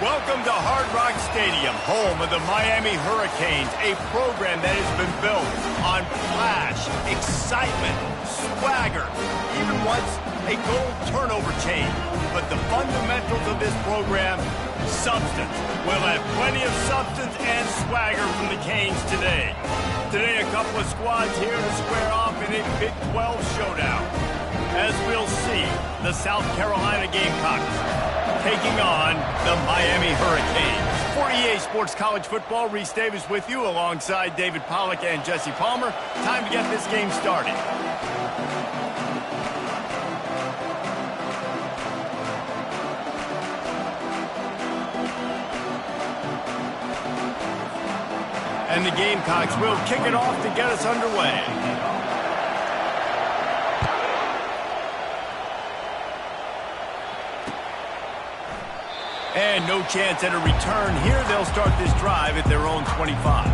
Welcome to Hard Rock Stadium, home of the Miami Hurricanes, a program that has been built on flash, excitement, swagger, even once a goal turnover chain. But the fundamentals of this program, substance. We'll have plenty of substance and swagger from the Canes today. Today, a couple of squads here to square off in a Big 12 showdown. As we'll see, the South Carolina Gamecocks taking on the Miami Hurricanes. For EA Sports College Football, Reese Davis with you alongside David Pollack and Jesse Palmer. Time to get this game started. And the Gamecocks will kick it off to get us underway. And no chance at a return here. They'll start this drive at their own 25.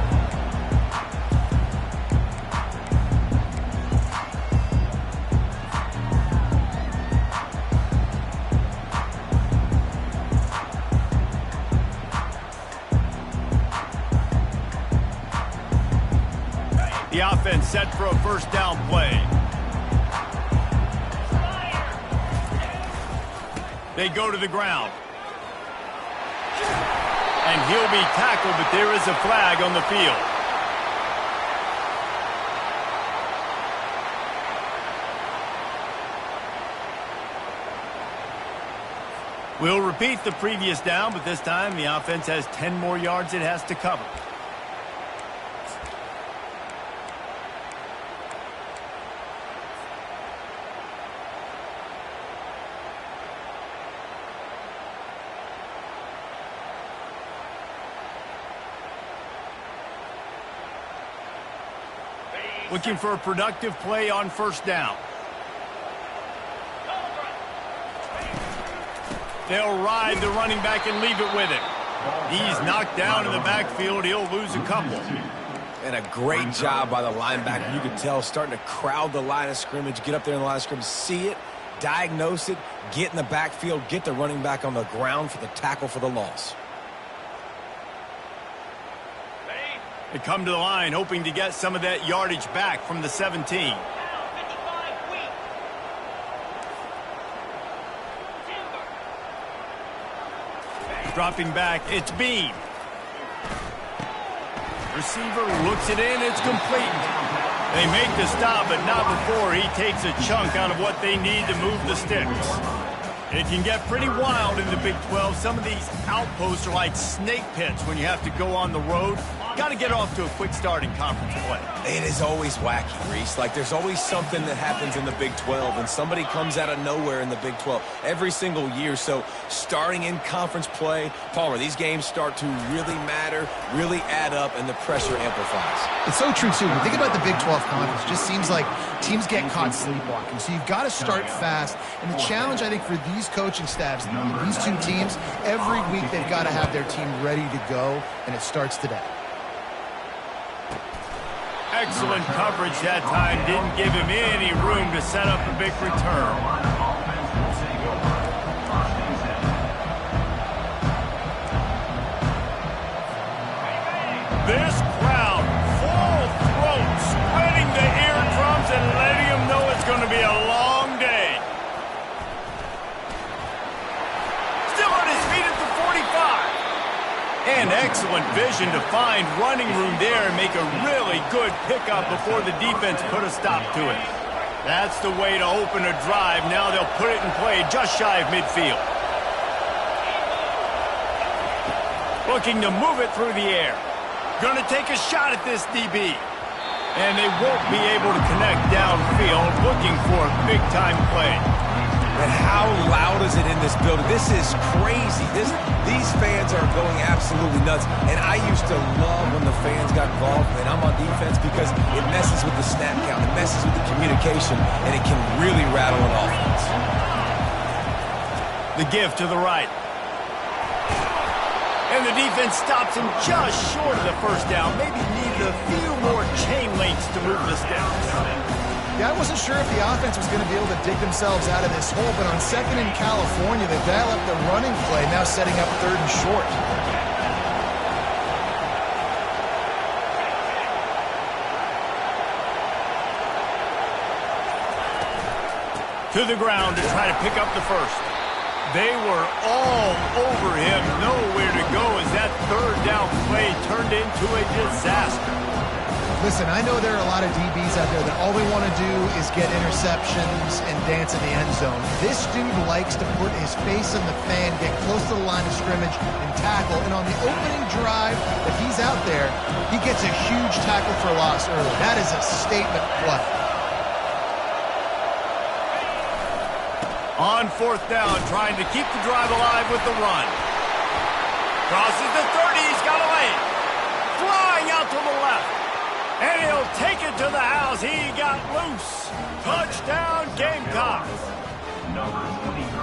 The offense set for a first down play. They go to the ground. And he'll be tackled, but there is a flag on the field. We'll repeat the previous down, but this time the offense has 10 more yards it has to cover. Looking for a productive play on first down. They'll ride the running back and leave it with him. He's knocked down in the backfield. He'll lose a couple. And a great job by the linebacker. You could tell starting to crowd the line of scrimmage, get up there in the line of scrimmage, see it, diagnose it, get in the backfield, get the running back on the ground for the tackle for the loss. They come to the line hoping to get some of that yardage back from the 17. Dropping back, it's Bean. Receiver looks it in, it's complete. They make the stop, but not before he takes a chunk out of what they need to move the sticks. It can get pretty wild in the Big 12. Some of these outposts are like snake pits when you have to go on the road. Got to get off to a quick start in conference play. It is always wacky, Reese. Like, there's always something that happens in the Big 12, and somebody comes out of nowhere in the Big 12 every single year. So, starting in conference play, Palmer, these games start to really matter, really add up, and the pressure amplifies. It's so true, too. When you think about the Big 12 conference, it just seems like teams get caught sleepwalking. So, you've got to start fast. And the challenge, I think, for these coaching staffs, these two teams, every week they've got to have their team ready to go, and it starts today. Excellent coverage that time. Didn't give him any room to set up a big return. This crowd, full throat, spreading the eardrums and letting them know it's going to be a long day. Still on his feet at the 45. And excellent vision to find running room there and make a really good pickup before the defense put a stop to it. That's the way to open a drive. Now they'll put it in play just shy of midfield. Looking to move it through the air. Going to take a shot at this DB. And they won't be able to connect downfield. Looking for a big-time play. And how loud is it in this building? This is crazy. These fans are going absolutely nuts. And I used to love when the fans got involved, and I'm on defense, because it messes with the snap count, it messes with the communication, and it can really rattle an offense. The give to the right. And the defense stops him just short of the first down. Maybe needed a few more chain links to move the sticks. Yeah, I wasn't sure if the offense was going to be able to dig themselves out of this hole, but on 2nd in California, they dial up the running play, now setting up 3rd and short. To the ground to try to pick up the first. They were all over him, nowhere to go as that 3rd down play turned into a disaster. Listen, I know there are a lot of DBs out there that all they want to do is get interceptions and dance in the end zone. This dude likes to put his face in the fan, get close to the line of scrimmage, and tackle. And on the opening drive that he's out there, he gets a huge tackle for loss early. That is a statement play. On 4th down, trying to keep the drive alive with the run. Crosses the 30, he's got a lane. Flying out to the left. And he'll take it to the house. He got loose. Touchdown, Gamecocks.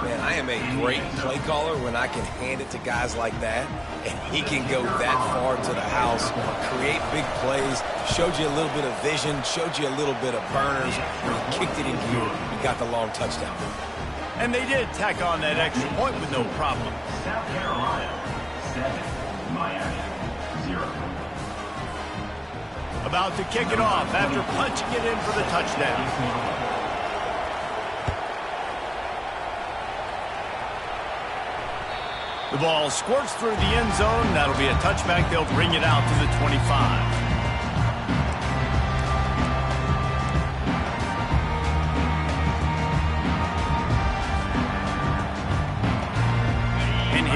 Man, I am a great play caller when I can hand it to guys like that, and he can go that far to the house, create big plays, showed you a little bit of vision, showed you a little bit of burners, and he kicked it in gear and got the long touchdown. And they did tack on that extra point with no problem. South Carolina, 7, Miami, 0. About to kick it off after punching it in for the touchdown. The ball squirts through the end zone. That'll be a touchback. They'll bring it out to the 25.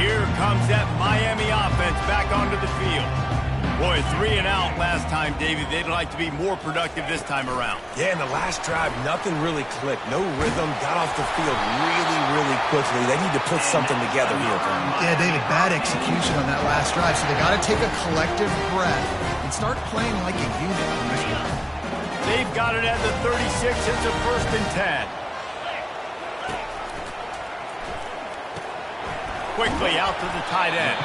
Here comes that Miami offense back onto the field. Boy, 3 and out last time, David. They'd like to be more productive this time around. Yeah, in the last drive, nothing really clicked. No rhythm, got off the field really, really quickly. They need to put something together here. Yeah, David, bad execution on that last drive, so they got to take a collective breath and start playing like a unit on this one. They've got it at the 36. It's a 1st and 10. Quickly out to the tight end.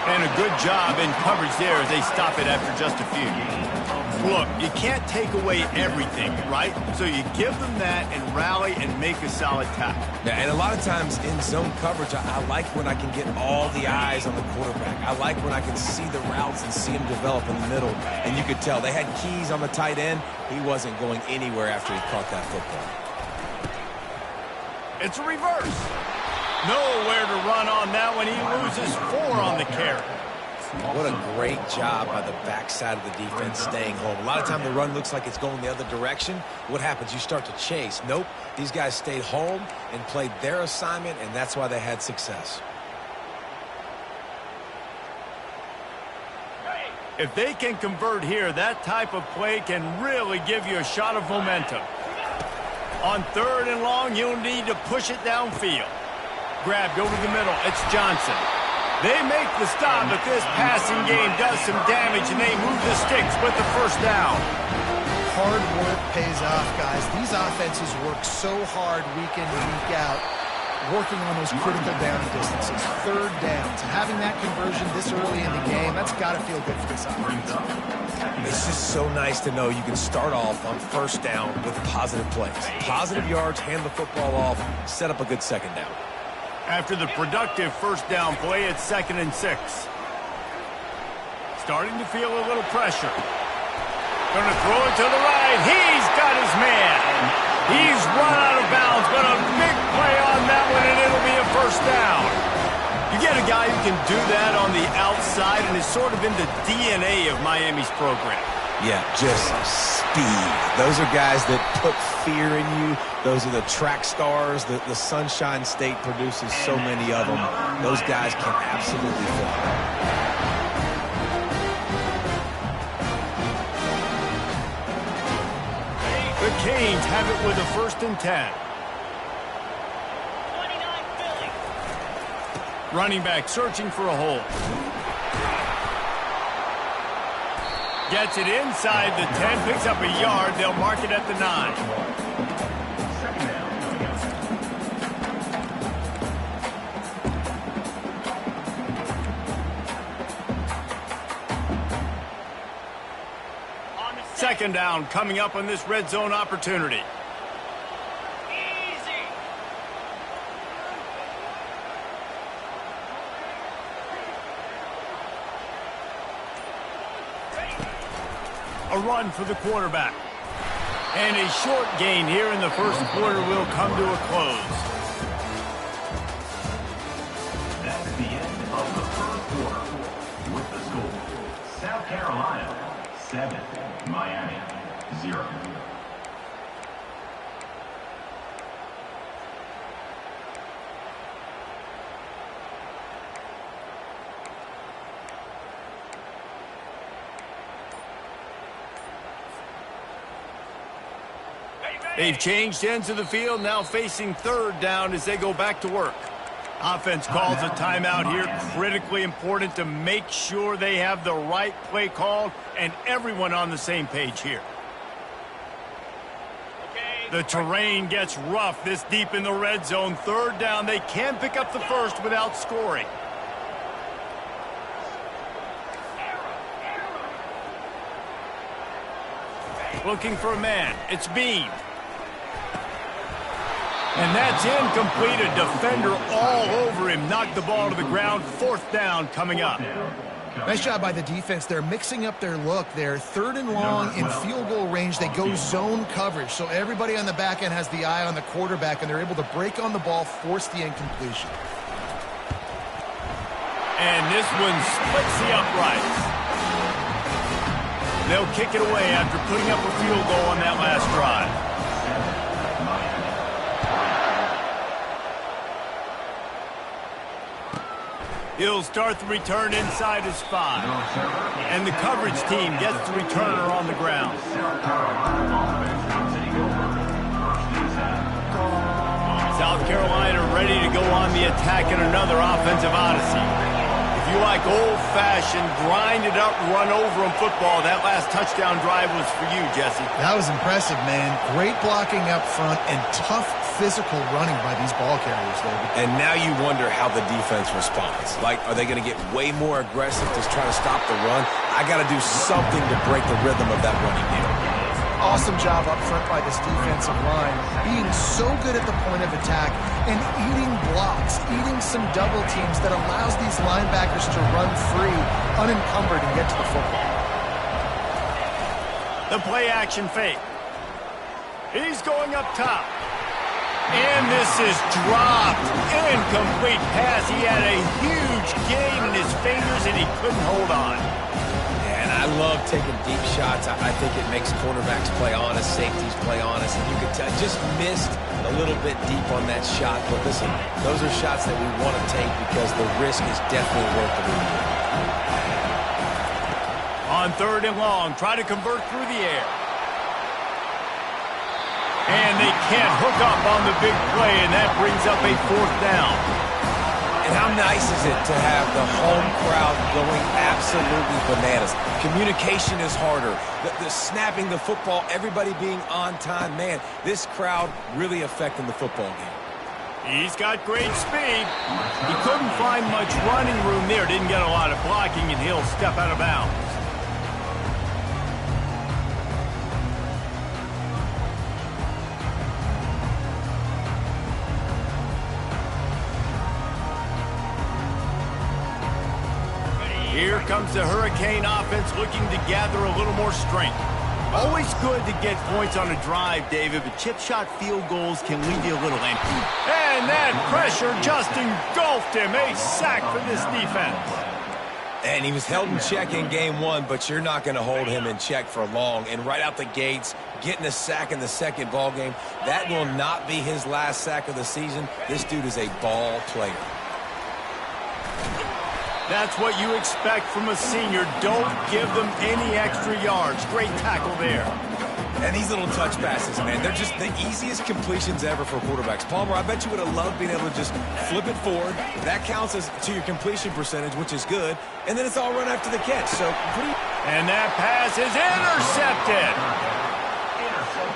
And a good job in coverage there as they stop it after just a few. Look, you can't take away everything, right? So you give them that and rally and make a solid tackle. Yeah, and a lot of times in zone coverage, I like when I can get all the eyes on the quarterback. I like when I can see the routes and see him develop in the middle. And you could tell they had keys on the tight end. He wasn't going anywhere after he caught that football. It's a reverse. Nowhere to run on that one. He loses 4 on the carry. What a great job by the backside of the defense staying home. A lot of time the run looks like it's going the other direction. What happens? You start to chase. Nope. These guys stayed home and played their assignment, and that's why they had success. If they can convert here, that type of play can really give you a shot of momentum. On 3rd and long, you'll need to push it downfield. Grabbed over the middle. It's Johnson. They make the stop, but this passing game does some damage, and they move the sticks with the 1st down. Hard work pays off, guys. These offenses work so hard week in and week out, working on those critical down distances, 3rd downs. And having that conversion this early in the game, that's got to feel good for this offense. It's just so nice to know you can start off on 1st down with positive plays. Positive yards, hand the football off, set up a good 2nd down. After the productive 1st down play, it's 2nd and 6. Starting to feel a little pressure. Going to throw it to the right. He's got his man. He's run out of bounds, but a big play on that one, and it'll be a 1st down. You get a guy who can do that on the outside, and is sort of in the DNA of Miami's program. Yeah, just speed. Those are guys that put fear in you. Those are the track stars. The Sunshine State produces so many of them. Those guys can absolutely fly. The Canes have it with a 1st and 10. Running back searching for a hole. Gets it inside the 10, picks up a yard. They'll mark it at the 9. 2nd down coming up on this red zone opportunity. A run for the quarterback. And a short gain here in the first quarter will come to a close. That's the end of the first quarter. With the score, South Carolina 7, Miami 0. They've changed ends of the field, now facing 3rd down as they go back to work. Offense calls a timeout here, critically important to make sure they have the right play called and everyone on the same page here. The terrain gets rough this deep in the red zone. 3rd down, they can pick up the first without scoring. Looking for a man, it's Bean. And that's incomplete. A defender all over him. Knocked the ball to the ground. 4th down coming up. Nice job by the defense. They're mixing up their look. They're 3rd and long in field goal range. They go zone coverage. So everybody on the back end has the eye on the quarterback, and they're able to break on the ball, force the incompletion. And this one splits the uprights. They'll kick it away after putting up a field goal on that last drive. He'll start the return inside his 5. And the coverage team gets the returner on the ground. South Carolina ready to go on the attack in another offensive odyssey. If you like old-fashioned, grind-it-up, run-over-'em football, that last touchdown drive was for you, Jesse. That was impressive, man. Great blocking up front and tough physical running by these ball carriers, David. And now you wonder how the defense responds. Like, are they going to get way more aggressive to try to stop the run? I got to do something to break the rhythm of that running game. Awesome job up front by this defensive line, being so good at the point of attack and eating blocks, eating some double teams that allows these linebackers to run free, unencumbered, and get to the football. The play action fake. He's going up top. And this is dropped. Incomplete pass. He had a huge gain in his fingers and he couldn't hold on. And I love taking deep shots. I think it makes quarterbacks play honest, safeties play honest. And you could tell, just missed a little bit deep on that shot. But listen, those are shots that we want to take because the risk is definitely worth the reward. On 3rd and long, try to convert through the air. And they can't hook up on the big play, and that brings up a 4th down. And how nice is it to have the home crowd going absolutely bananas? Communication is harder. The snapping the football, everybody being on time. Man, this crowd really affecting the football game. He's got great speed. He couldn't find much running room there. Didn't get a lot of blocking, and he'll step out of bounds. Here comes the Hurricane offense looking to gather a little more strength. Always good to get points on a drive, David, but chip shot field goals can leave you a little empty. And that pressure just engulfed him. A sack for this defense. And he was held in check in game 1, but you're not going to hold him in check for long. And right out the gates, getting a sack in the second ball game, that will not be his last sack of the season. This dude is a ball player. That's what you expect from a senior. Don't give them any extra yards. Great tackle there. And these little touch passes, man, they're just the easiest completions ever for quarterbacks. Palmer, I bet you would have loved being able to just flip it forward. That counts as to your completion percentage, which is good. And then it's all run after the catch. So pretty. And that pass is intercepted.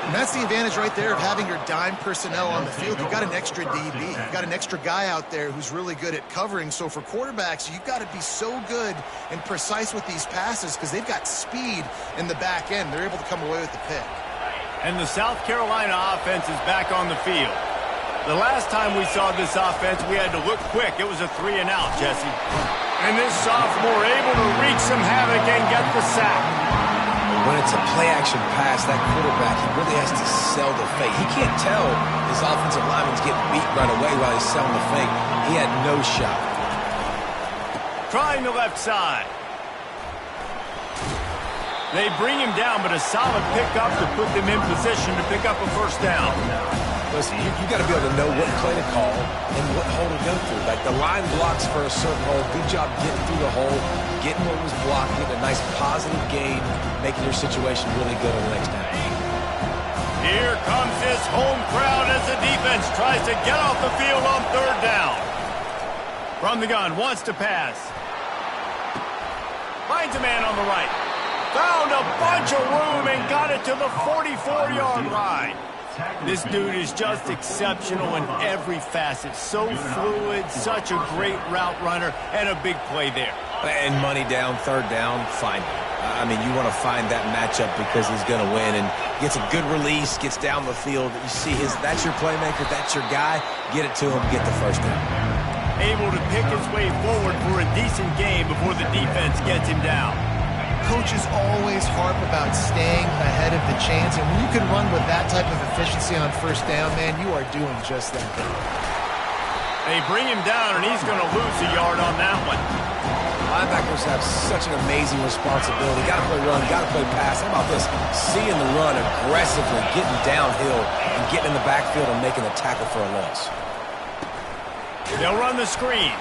And that's the advantage right there of having your dime personnel on the field. You've got an extra DB. You've got an extra guy out there who's really good at covering. So for quarterbacks, you've got to be so good and precise with these passes because they've got speed in the back end. They're able to come away with the pick. And the South Carolina offense is back on the field. The last time we saw this offense, we had to look quick. It was a 3-and-out, Jesse. And this sophomore able to wreak some havoc and get the sack. When it's a play-action pass, that quarterback, he really has to sell the fake. He can't tell his offensive lineman's getting beat right away while he's selling the fake. He had no shot. Trying the left side. They bring him down, but a solid pickup to put them in position to pick up a first down. Listen, you got to be able to know what play to call and what hole to go through. Like the line blocks for a certain hole. Good job getting through the hole, getting what was blocked, getting a nice positive gain, making your situation really good on the next down. Here comes this home crowd as the defense tries to get off the field on third down. From the gun, wants to pass. Finds a man on the right. Found a bunch of room and got it to the 44-yard line. This dude is just exceptional in every facet. So fluid, such a great route runner, and a big play there. And money down, third down, find him. I mean, you want to find that matchup because he's going to win. And gets a good release, gets down the field. You see that's your playmaker, that's your guy. Get it to him, get the first down. Able to pick his way forward for a decent game before the defense gets him down. Coaches always harp about staying ahead of the chains, and when you can run with that type of efficiency on first down, man, you are doing just that. They bring him down, and he's going to lose a yard on that one. Linebackers have such an amazing responsibility. Got to play run, got to play pass. How about this? Seeing the run aggressively, getting downhill, and getting in the backfield and making a tackle for a loss. They'll run the screen.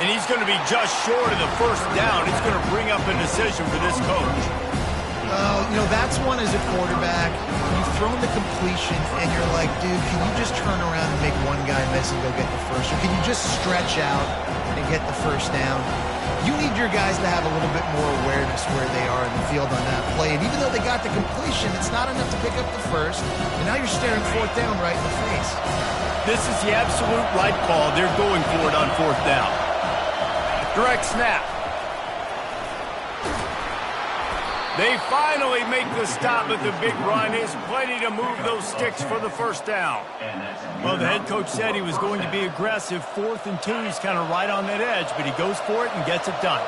And he's going to be just short of the first down. It's going to bring up a decision for this coach. You know, that's one as a quarterback. You've thrown the completion, and you're like, dude, can you just turn around and make one guy miss and go get the first? Or can you just stretch out and get the first down? You need your guys to have a little bit more awareness where they are in the field on that play. And even though they got the completion, it's not enough to pick up the first. And now you're staring fourth down right in the face. This is the absolute right call. They're going for it on fourth down. Direct snap. They finally make the stop at the big run. There's plenty to move those sticks for the first down. Well, the head coach said he was going to be aggressive. 4th and 2, he's kind of right on that edge, but he goes for it and gets it done.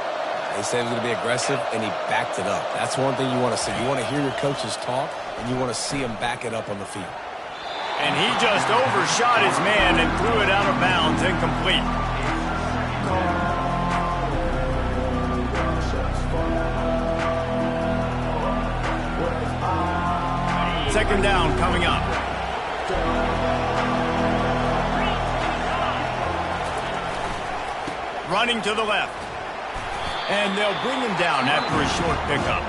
They said he was going to be aggressive, and he backed it up. That's one thing you want to see. You want to hear your coaches talk, and you want to see him back it up on the field. And he just overshot his man and threw it out of bounds, incomplete. Second down coming up. Running to the left. And they'll bring him down after a short pickup.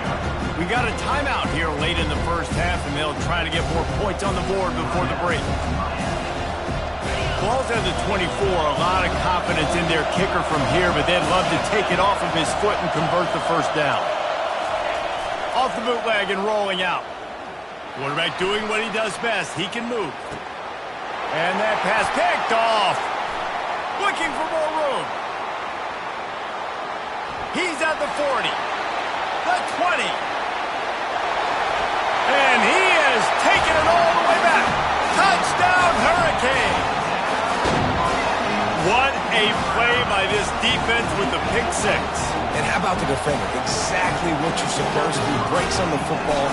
We got a timeout here late in the first half, and they'll try to get more points on the board before the break. Ball's at the 24. A lot of confidence in their kicker from here, but they'd love to take it off of his foot and convert the first down. Off the bootleg and rolling out. Quarterback doing what he does best. He can move. And that pass picked off. Looking for more room. He's at the 40. The 20. And he has taken it all the way back. Touchdown, Hurricane. What a play by this defense with the pick six. And how about the defender? Exactly what you're supposed to do. Breaks on the football,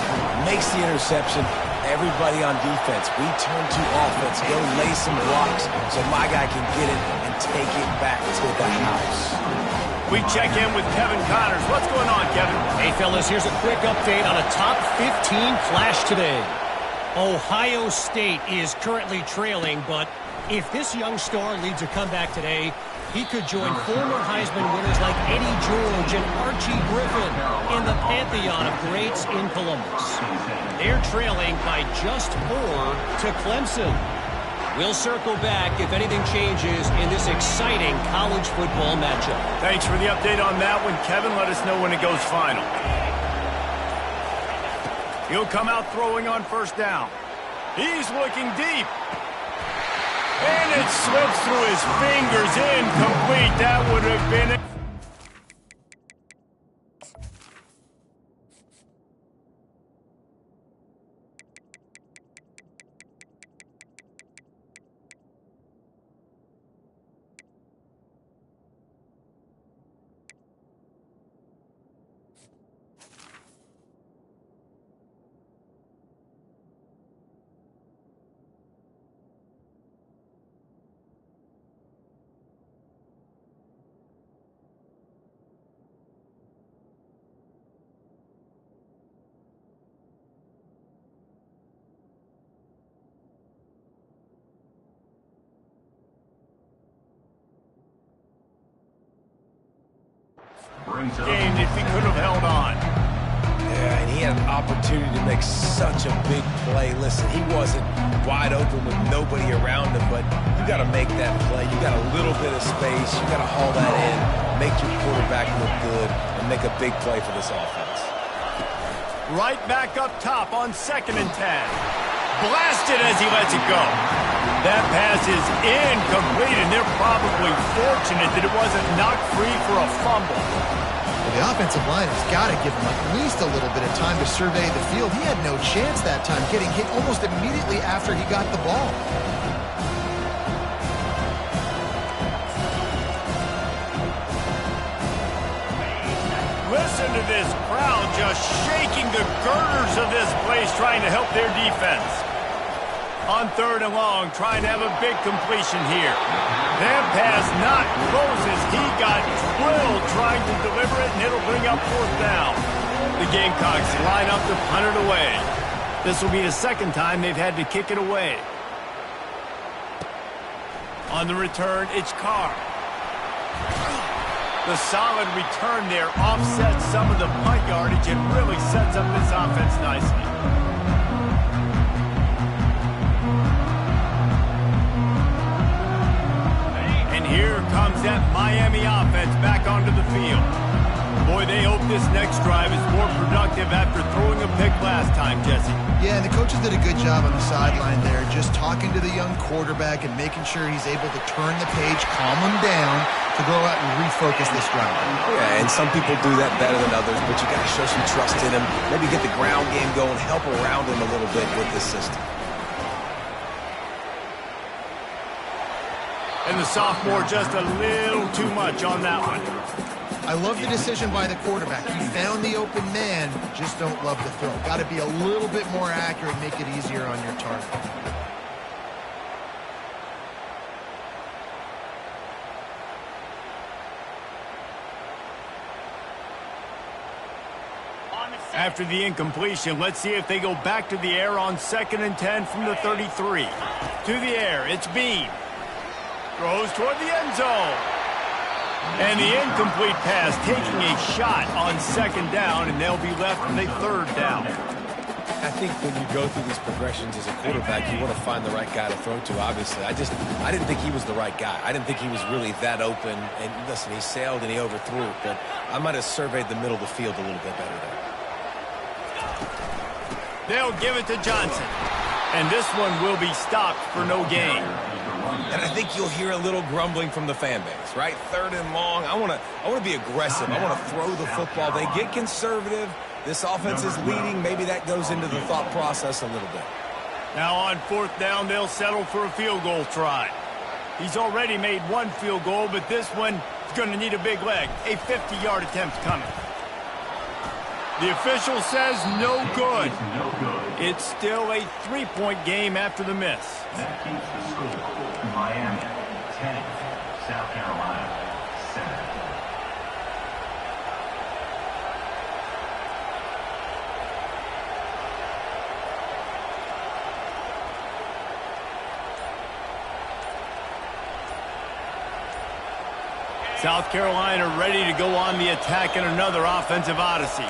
makes the interception. Everybody on defense, we turn to offense. Go lay some blocks so my guy can get it and take it back to the house. We check in with Kevin Connors. What's going on, Kevin? Hey, fellas, here's a quick update on a top 15 clash today. Ohio State is currently trailing, but if this young star leads a comeback today, he could join former Heisman winners like Eddie George and Archie Griffin in the pantheon of greats in Columbus. They're trailing by just 4 to Clemson. We'll circle back if anything changes in this exciting college football matchup. Thanks for the update on that one, Kevin. Let us know when it goes final. He'll come out throwing on first down. He's looking deep. And it slips through his fingers, incomplete. That would have been it. Game if he could have held on. Yeah, and he had an opportunity to make such a big play. Listen, he wasn't wide open with nobody around him, but you got to make that play. You got a little bit of space. You got to haul that in, make your quarterback look good, and make a big play for this offense. Right back up top on 2nd and 10. Blasted as he lets it go. That pass is incomplete, and they're probably fortunate that it wasn't knocked free for a fumble. Well, the offensive line has got to give him at least a little bit of time to survey the field. He had no chance that time, getting hit almost immediately after he got the ball. Listen to this crowd just shaking the girders of this place, trying to help their defense. On 3rd and long, trying to have a big completion here. That pass not close as he got drilled trying to deliver it, and it'll bring up 4th down. The Gamecocks line up to punt it away. This will be the 2nd time they've had to kick it away. On the return, it's Carr. The solid return there offsets some of the punt yardage and really sets up this offense nicely. And here comes that Miami offense back onto the field. Boy, they hope this next drive is more productive after throwing a pick last time, Jesse. Yeah, and the coaches did a good job on the sideline there, just talking to the young quarterback and making sure he's able to turn the page, calm him down, to go out and refocus this drive. Yeah, and some people do that better than others, but you got to show some trust in him, maybe get the ground game going, help around him a little bit with this system. And the sophomore just a little too much on that one. I love the decision by the quarterback. He found the open man, just don't love the throw. Got to be a little bit more accurate, make it easier on your target. After the incompletion, let's see if they go back to the air on 2nd and 10 from the 33. To the air, it's Bean. Throws toward the end zone. And the incomplete pass taking a shot on 2nd down, and they'll be left with a 3rd down. I think when you go through these progressions as a quarterback, you want to find the right guy to throw to, obviously. I didn't think he was the right guy. I didn't think he was really that open. And listen, he sailed and he overthrew it, but I might have surveyed the middle of the field a little bit better there. They'll give it to Johnson. And this one will be stopped for no gain. And I think you'll hear a little grumbling from the fan base, right? 3rd and long. I want to be aggressive. I want to throw the football. They get conservative. This offense is leading. Maybe that goes into the thought process a little bit. Now on 4th down, they'll settle for a field goal try. He's already made one field goal, but this one is going to need a big leg. A 50-yard attempt coming. The official says no good. It's still a 3-point game after the miss. That keeps the score. Miami 10, South Carolina 7. South Carolina ready to go on the attack in another offensive odyssey.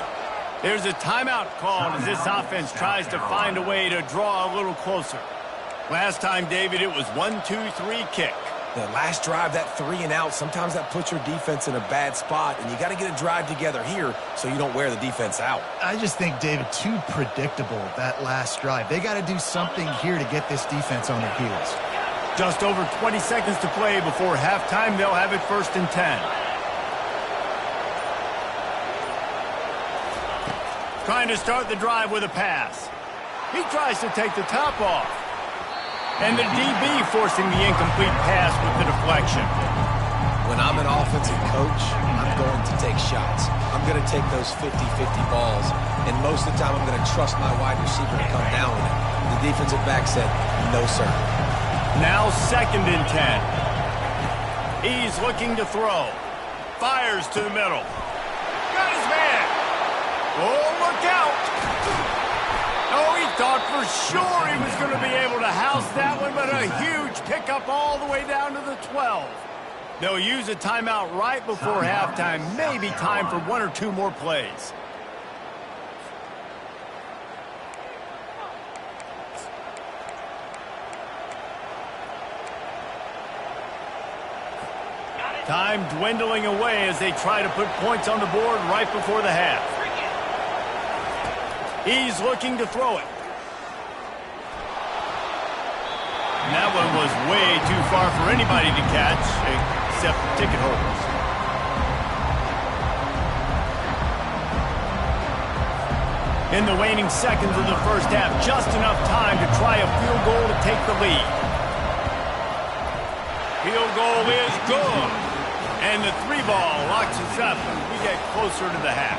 There's a timeout called as this offense tries to find a way to draw a little closer. Last time, David, it was 1-2-3 kick. The last drive, that 3 and out, sometimes that puts your defense in a bad spot, and you got to get a drive together here so you don't wear the defense out. I just think, David, too predictable, that last drive. They got to do something here to get this defense on their heels. Just over 20 seconds to play before halftime. They'll have it 1st and 10. Trying to start the drive with a pass. He tries to take the top off. And the DB forcing the incomplete pass with the deflection. When I'm an offensive coach, I'm going to take shots. I'm going to take those 50-50 balls, and most of the time I'm going to trust my wide receiver to come down with it. The defensive back said, no, sir. Now 2nd and 10. He's looking to throw. Fires to the middle. Got his man. Oh, look out. Oh, he thought for sure he was going to be able to house that one, but a huge pickup all the way down to the 12. They'll use a timeout right before halftime. Maybe time for 1 or 2 more plays. Time dwindling away as they try to put points on the board right before the half. He's looking to throw it. And that one was way too far for anybody to catch, except ticket holders. In the waning seconds of the first half, just enough time to try a field goal to take the lead. Field goal is good. And the 3-ball locks us up as we get closer to the half.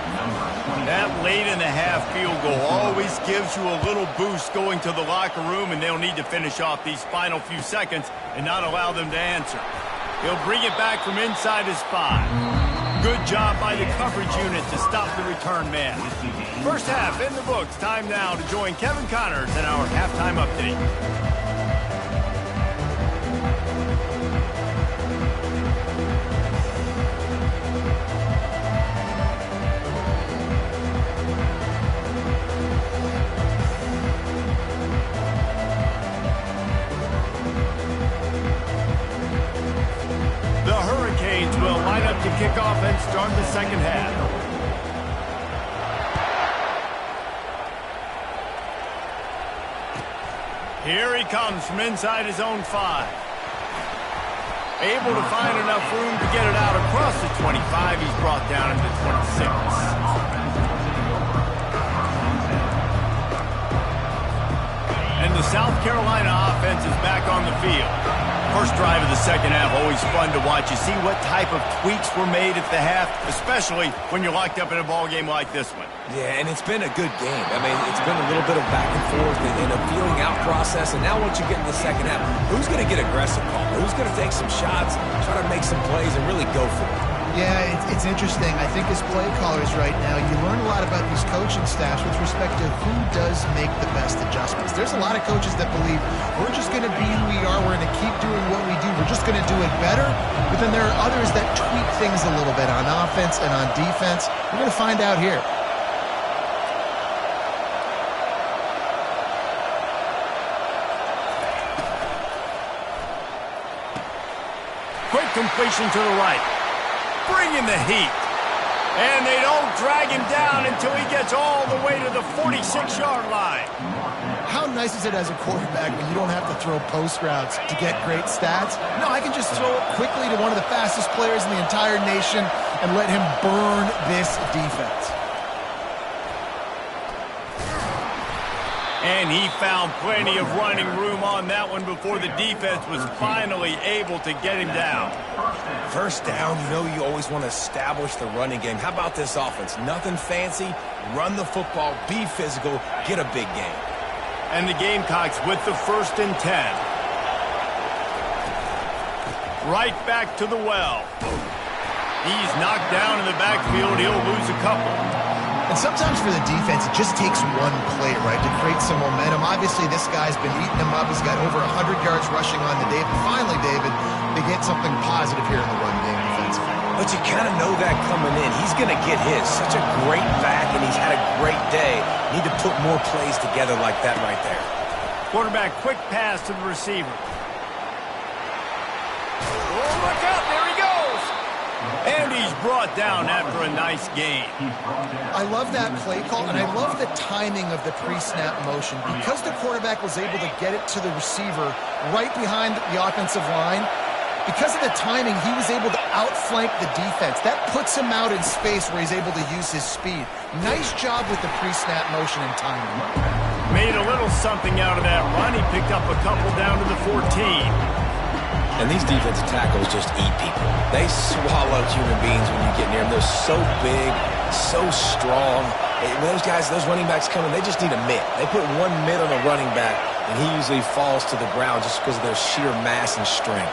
That late in the half field goal always gives you a little boost going to the locker room, and they'll need to finish off these final few seconds and not allow them to answer. He'll bring it back from inside his 5. Good job by the coverage unit to stop the return man. First half in the books. Time now to join Kevin Connors in our halftime update. To kick off and start the second half. Here he comes from inside his own 5. Able to find enough room to get it out across the 25. He's brought down into 26. And the South Carolina offense is back on the field. First drive of the second half, always fun to watch. You see what type of tweaks were made at the half, especially when you're locked up in a ball game like this one. Yeah, and it's been a good game. I mean, it's been a little bit of back and forth and a feeling out process. And now once you get in the second half, who's going to get aggressive, Paul? Who's going to take some shots, try to make some plays, and really go for it? Yeah, it's interesting. I think as play callers right now, you learn a lot about these coaching staffs with respect to who does make the best adjustments. There's a lot of coaches that believe we're just going to be who we are. We're going to keep doing what we do. We're just going to do it better. But then there are others that tweak things a little bit on offense and on defense. We're going to find out here. Quick completion to the right. Bringing the heat. And they don't drag him down until he gets all the way to the 46-yard line. How nice is it as a quarterback when you don't have to throw post routes to get great stats? No, I can just throw it quickly to one of the fastest players in the entire nation and let him burn this defense. And he found plenty of running room on that one before the defense was finally able to get him down. First down, you know you always want to establish the running game. How about this offense? Nothing fancy. Run the football, be physical, get a big game. And the Gamecocks with the 1st and 10. Right back to the well. He's knocked down in the backfield. He'll lose a couple. And sometimes for the defense, it just takes one play, right, to create some momentum. Obviously, this guy's been eating them up. He's got over 100 yards rushing on the day. But finally, David, they get something positive here in the run game defensively. But you kind of know that coming in. He's going to get his. Such a great back, and he's had a great day. Need to put more plays together like that right there. Quarterback, quick pass to the receiver. look out, there he goes. And he's brought down after a nice gain. I love that play call, and I love the timing of the pre-snap motion. Because the quarterback was able to get it to the receiver right behind the offensive line, because of the timing, he was able to outflank the defense. That puts him out in space where he's able to use his speed. Nice job with the pre-snap motion and timing. Made a little something out of that run. He picked up a couple down to the 14. And these defensive tackles just eat people. They swallow human beings when you get near them. They're so big, so strong. When those guys, those running backs come in, they just need a mitt. They put one mitt on a running back, and he usually falls to the ground just because of their sheer mass and strength.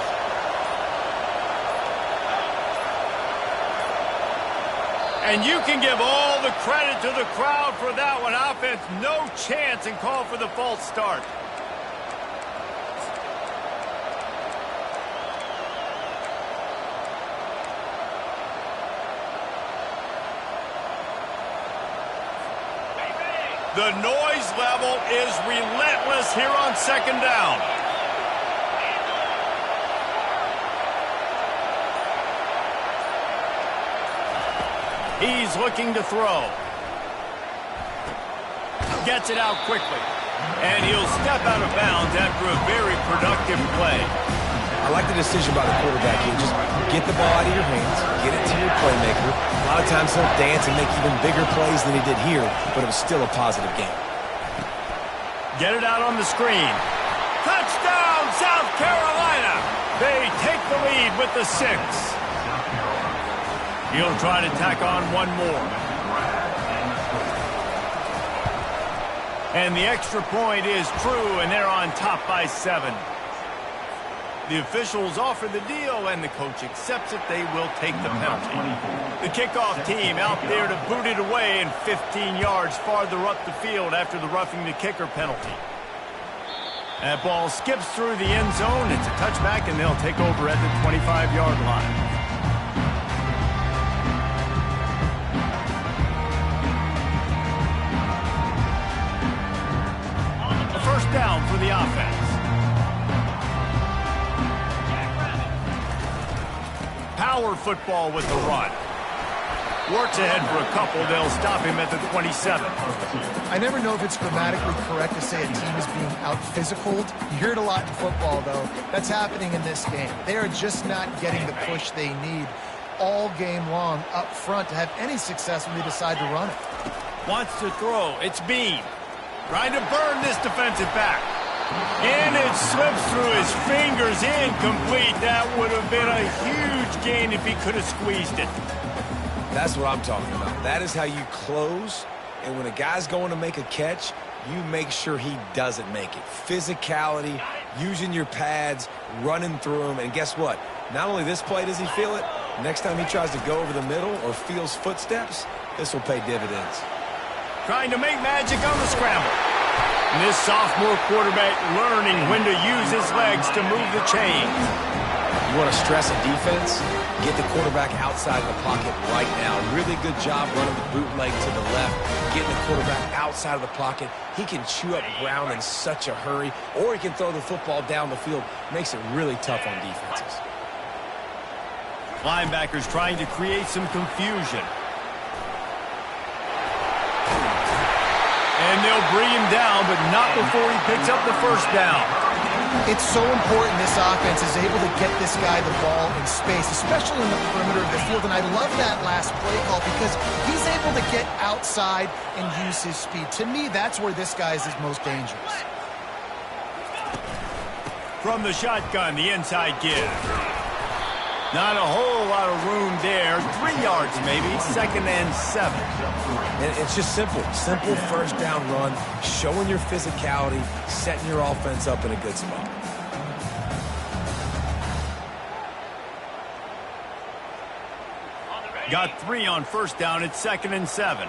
And you can give all the credit to the crowd for that one. Offense, no chance, and call for the false start. The noise level is relentless here on second down. He's looking to throw. Gets it out quickly. And he'll step out of bounds after a very productive play. I like the decision by the quarterback here. Just get the ball out of your hands, get it to your playmaker. A lot of times he'll dance and make even bigger plays than he did here, but it was still a positive game. Get it out on the screen. Touchdown, South Carolina! They take the lead with the 6. He'll try to tack on one more. And the extra point is true, and they're on top by 7. The officials offer the deal, and the coach accepts it. They will take the penalty. The kickoff team out there to boot it away, and 15 yards farther up the field after the roughing the kicker penalty. That ball skips through the end zone. It's a touchback, and they'll take over at the 25-yard line. First down for the offense. Power football with the run. Works ahead for a couple. They'll stop him at the 27. I never know if it's grammatically correct to say a team is being out-physicaled. You hear it a lot in football, though. That's happening in this game. They are just not getting the push they need all game long up front to have any success when they decide to run it. Wants to throw. It's Bean. Trying to burn this defensive back. And it slips through his fingers, incomplete. That would have been a huge gain if he could have squeezed it. That's what I'm talking about. That is how you close. And when a guy's going to make a catch, you make sure he doesn't make it. Physicality, using your pads, running through him. And guess what? Not only this play does he feel it, next time he tries to go over the middle or feels footsteps, this will pay dividends. Trying to make magic on the scramble. And this sophomore quarterback learning when to use his legs to move the chains. You want to stress a defense? Get the quarterback outside the pocket right now. Really good job running the bootleg to the left, getting the quarterback outside of the pocket. He can chew up ground in such a hurry, or he can throw the football down the field. Makes it really tough on defenses. Linebackers trying to create some confusion. And they'll bring him down, but not before he picks up the first down. It's so important this offense is able to get this guy the ball in space, especially in the perimeter of the field. And I love that last play call because he's able to get outside and use his speed. To me, that's where this guy is his most dangerous. From the shotgun, the inside give. Not a whole lot of room there. 3 yards maybe, 2nd and 7. And it's just simple. Simple first down run, showing your physicality, setting your offense up in a good spot. Got 3 on first down. It's 2nd and 7.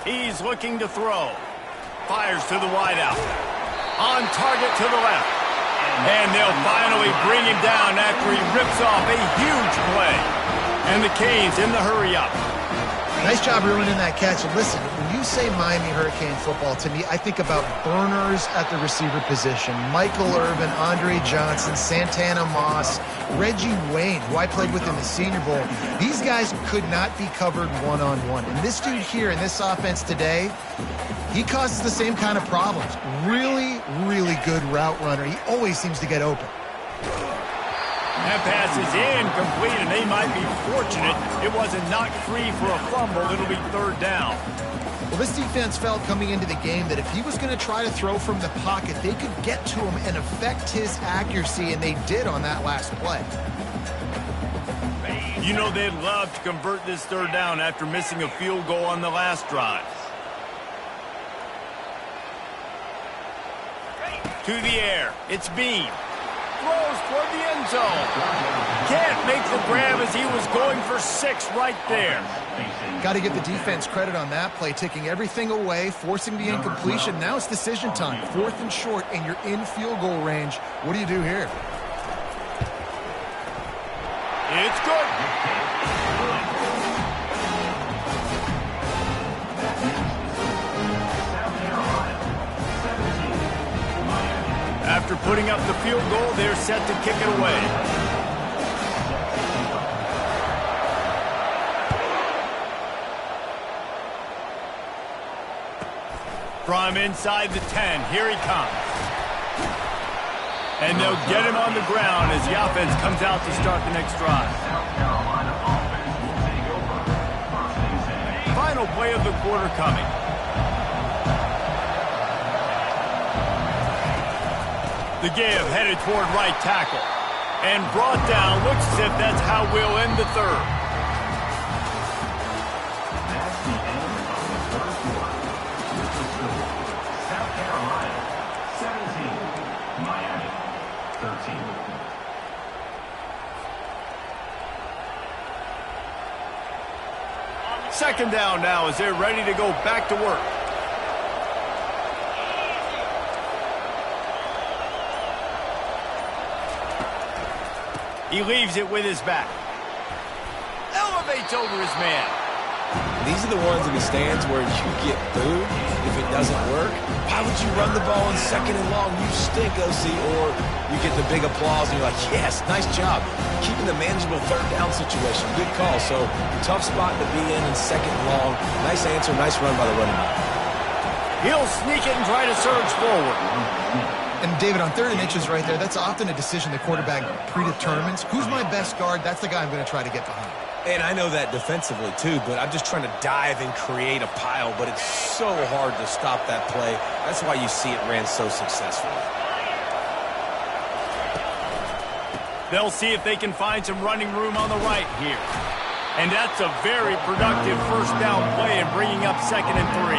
He's looking to throw. Fires to the wideout. On target to the left. And they'll finally bring him down after he rips off a huge play. And the Canes in the hurry-up. Nice job ruining that catch. And listen, when you say Miami Hurricane football, to me, I think about burners at the receiver position. Michael Irvin, Andre Johnson, Santana Moss, Reggie Wayne, who I played with in the Senior Bowl. These guys could not be covered one-on-one. And this dude here in this offense today, he causes the same kind of problems. Really, really good route runner. He always seems to get open. That pass is incomplete, and they might be fortunate it wasn't knocked free for a fumble. It'll be third down. Well, this defense felt coming into the game that if he was going to try to throw from the pocket, they could get to him and affect his accuracy, and they did on that last play. You know they'd love to convert this third down after missing a field goal on the last drive. To the air. It's Bean. Throws toward the end zone. Can't make the grab as he was going for 6 right there. Got to give the defense credit on that play, taking everything away, forcing the incompletion. Now it's decision time. 4th and short, and you're in field goal range. What do you do here? It's good. After putting up the field goal, they're set to kick it away. From inside the 10, here he comes. And they'll get him on the ground as the offense comes out to start the next drive. Final play of the quarter coming. The give headed toward right tackle. And brought down. Looks as if that's how we'll end the third. That's the end of the third quarter. With the score, South Carolina 17, Miami 13. Second down now as they're ready to go back to work. He leaves it with his back. Elevates over his man. These are the ones in the stands where you get booed if it doesn't work. Why would you run the ball in 2nd and long? You stink, OC. Or you get the big applause and you're like, yes, nice job. Keeping the manageable 3rd down situation. Good call. So tough spot to be in 2nd and long. Nice answer, nice run by the running back. He'll sneak it and try to surge forward. And, David, on 3rd and inches right there, that's often a decision the quarterback predetermines. Who's my best guard? That's the guy I'm going to try to get behind. And I know that defensively, too, but I'm just trying to dive and create a pile, but it's so hard to stop that play. That's why you see it ran so successfully. They'll see if they can find some running room on the right here. And that's a very productive first down play in bringing up 2nd and 3.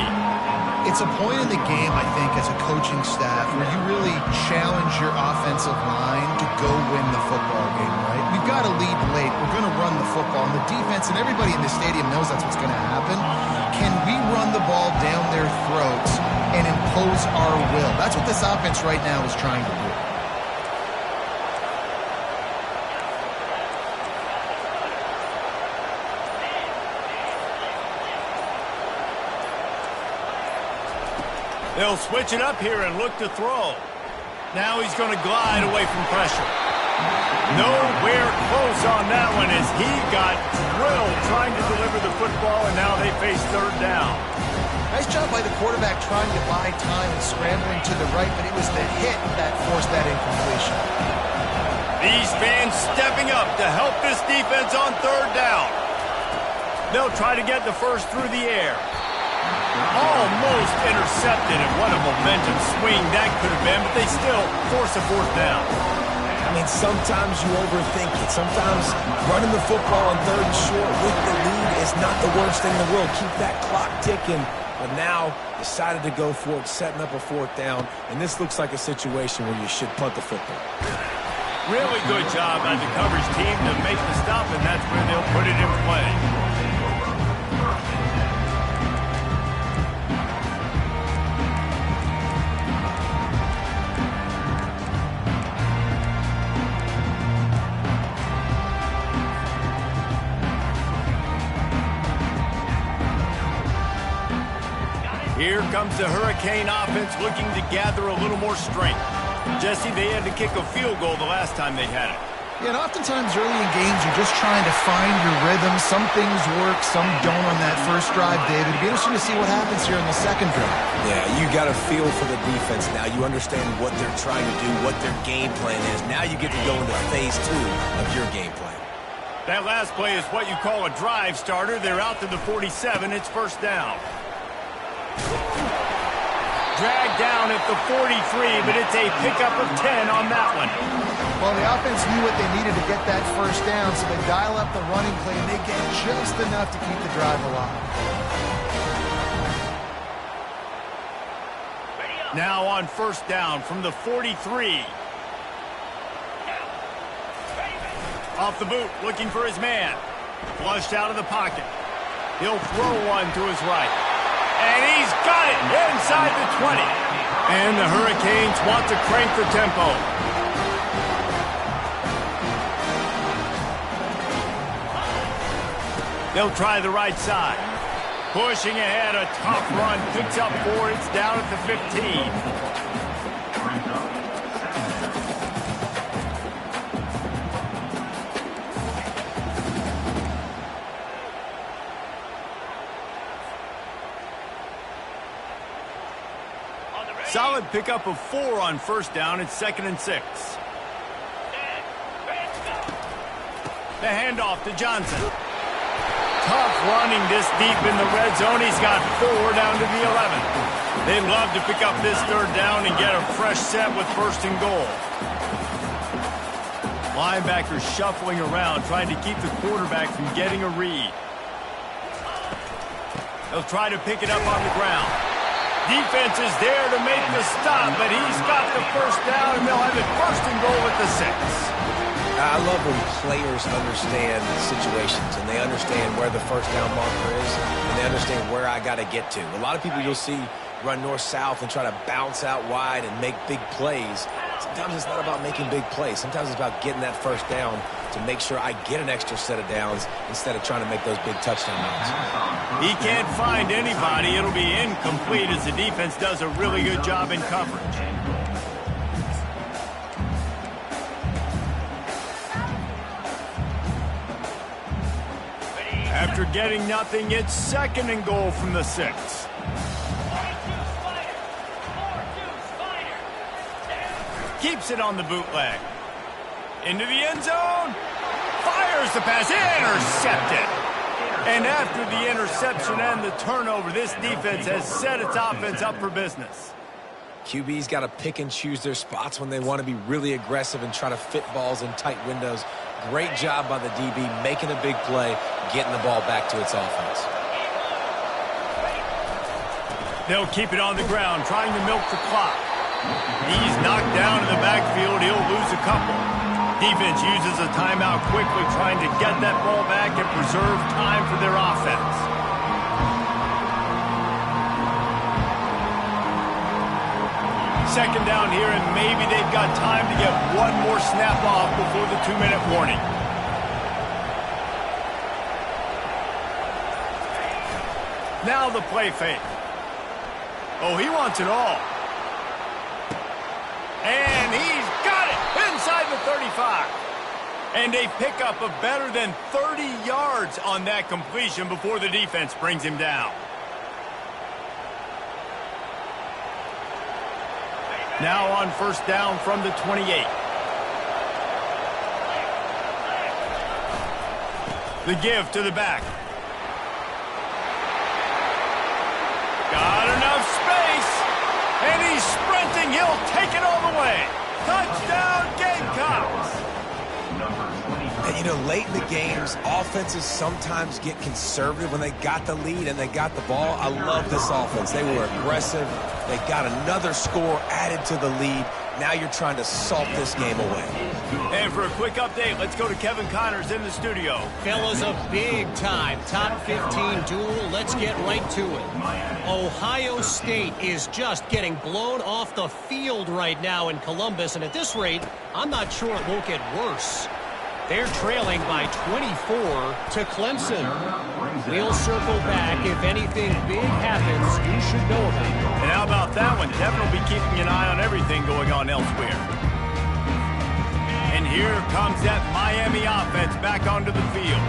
It's a point in the game, I think, as a coaching staff where you really challenge your offensive line to go win the football game, right? We've got to lead late. We're going to run the football. And the defense and everybody in the stadium knows that's what's going to happen. Can we run the ball down their throats and impose our will? That's what this offense right now is trying to do. They'll switch it up here and look to throw. Now he's going to glide away from pressure. Nowhere close on that one as he got drilled trying to deliver the football, and now they face 3rd down. Nice job by the quarterback trying to buy time and scrambling to the right, but it was the hit that forced that incompletion. These fans stepping up to help this defense on 3rd down. They'll try to get the first through the air. Almost intercepted, and what a momentum swing that could have been, but they still force a 4th down. I mean, sometimes you overthink it. Sometimes running the football on 3rd and short with the lead is not the worst thing in the world. Keep that clock ticking. But now decided to go for it, setting up a 4th down, and this looks like a situation where you should punt the football. Really good job by the coverage team to make the stop, and that's where they'll put it in play. Here comes the Hurricane offense looking to gather a little more strength. Jesse, they had to kick a field goal the last time they had it. Yeah, and oftentimes early in games, you're just trying to find your rhythm. Some things work, some don't on that first drive, David. It'll be interesting to see what happens here in the second drive. Yeah, you got a feel for the defense now. You understand what they're trying to do, what their game plan is. Now you get to go into phase 2 of your game plan. That last play is what you call a drive starter. They're out to the 47. It's first down. Dragged down at the 43, but it's a pickup of 10 on that one. Well, the offense knew what they needed to get that first down, so they dial up the running play, and they get just enough to keep the drive alive. Now on first down from the 43. Off the boot, looking for his man. Flushed out of the pocket. He'll throw one to his right. And he's got it inside the 20. And the Hurricanes want to crank the tempo. They'll try the right side. Pushing ahead, a tough run. Picks up 4. It's down at the 15. Solid pickup of 4 on first down. It's 2nd and 6. The handoff to Johnson. Tough running this deep in the red zone. He's got 4 down to the 11. They'd love to pick up this third down and get a fresh set with first and goal. Linebackers shuffling around, trying to keep the quarterback from getting a read. They'll try to pick it up on the ground. Defense is there to make the stop, but he's got the first down, and they'll have it first and goal at the 6. I love when players understand situations and they understand where the first down marker is and they understand where I got to get to. A lot of people you'll see run north-south and try to bounce out wide and make big plays. Sometimes it's not about making big plays. Sometimes it's about getting that first down to make sure I get an extra set of downs instead of trying to make those big touchdown runs. He can't find anybody. It'll be incomplete as the defense does a really good job in coverage. After getting nothing, it's 2nd and goal from the 6. Keeps it on the bootleg. Into the end zone. Fires the pass. Intercepted. And after the interception and the turnover, this defense has set its offense up for business. QB's got to pick and choose their spots when they want to be really aggressive and try to fit balls in tight windows. Great job by the DB making a big play, getting the ball back to its offense. They'll keep it on the ground, trying to milk the clock. He's knocked down in the backfield. He'll lose a couple. Defense uses a timeout quickly, trying to get that ball back and preserve time for their offense. Second down here, and maybe they've got time to get one more snap off before the 2-minute warning. Now the play fake. Oh, he wants it all. And he's got it inside the 35. And a pickup of better than 30 yards on that completion before the defense brings him down. Now on first down from the 28. The give to the back. Got enough space. And he's sprinting. He'll take it all the way. Touchdown, Gamecocks. And, you know, late in the games, offenses sometimes get conservative when they got the lead and they got the ball. I love this offense. They were aggressive. They got another score added to the lead. Now you're trying to salt this game away. And for a quick update, let's go to Kevin Connors in the studio. Fellas, a big-time top 15 duel. Let's get right to it. Ohio State is just getting blown off the field right now in Columbus, and at this rate, I'm not sure it won't get worse. They're trailing by 24 to Clemson. We'll circle back if anything big happens should know about. And how about that one? Devin will be keeping an eye on everything going on elsewhere. And here comes that Miami offense back onto the field.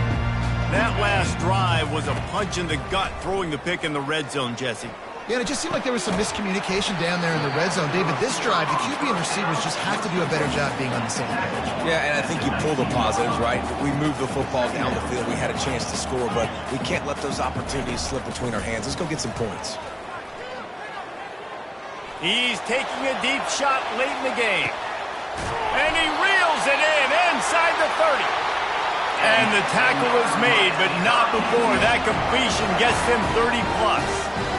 That last drive was a punch in the gut, throwing the pick in the red zone, Jesse. Yeah, and it just seemed like there was some miscommunication down there in the red zone. David, this drive, the QB and receivers just have to do a better job being on the same page. Yeah, and I think you pull the positives, right? We moved the football down the field. We had a chance to score, but we can't let those opportunities slip between our hands. Let's go get some points. He's taking a deep shot late in the game. And he reels it in inside the 30. And the tackle is made, but not before that completion gets him 30-plus.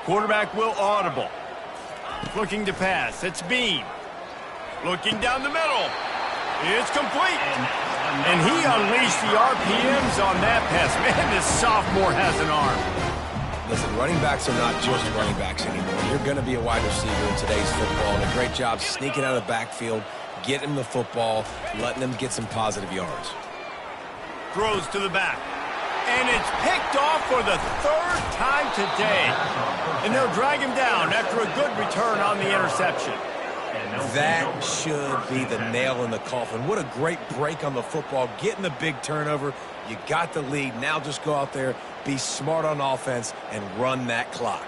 Quarterback will audible. Looking to pass. It's Bean. Looking down the middle. It's complete. And he unleashed the RPMs on that pass. Man, this sophomore has an arm. Listen, running backs are not just running backs anymore. You're going to be a wide receiver in today's football, and a great job sneaking out of the backfield, getting them the football, letting them get some positive yards. Throws to the back. And it's picked off for the third time today. And they'll drag him down after a good return on the interception. That should be the nail in the coffin. What a great break on the football, getting the big turnover. You got the lead. Now just go out there, be smart on offense, and run that clock.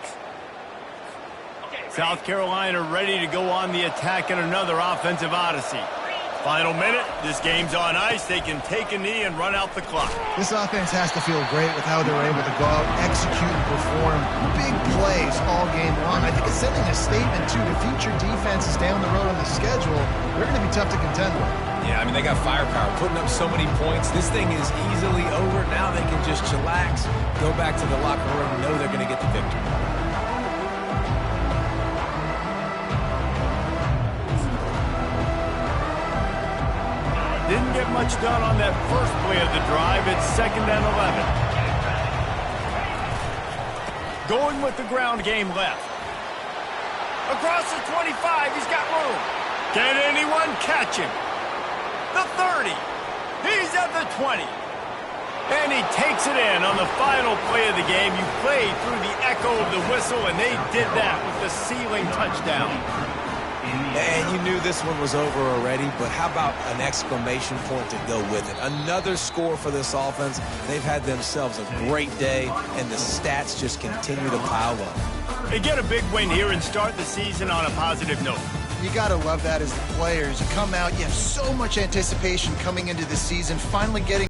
South Carolina ready to go on the attack in another offensive odyssey. Final minute, this game's on ice. They can take a knee and run out the clock. This offense has to feel great with how they were able to go out, execute, and perform big plays all game long. I think it's sending a statement, too, to future defenses down the road on the schedule. They're going to be tough to contend with. Yeah, I mean, they got firepower, putting up so many points. This thing is easily over. Now they can just chillax, go back to the locker room, know they're going to get the victory. Didn't get much done on that first play of the drive. It's 2nd and 11. Going with the ground game left. Across the 25, he's got room. Can anyone catch him? The 30. He's at the 20. And he takes it in on the final play of the game. You played through the echo of the whistle, and they did that with the ceiling touchdown. And you knew this one was over already, but how about an exclamation point to go with it? Another score for this offense. They've had themselves a great day, and the stats just continue to pile up. They get a big win here and start the season on a positive note. You got to love that as the players. You come out, you have so much anticipation coming into the season, finally getting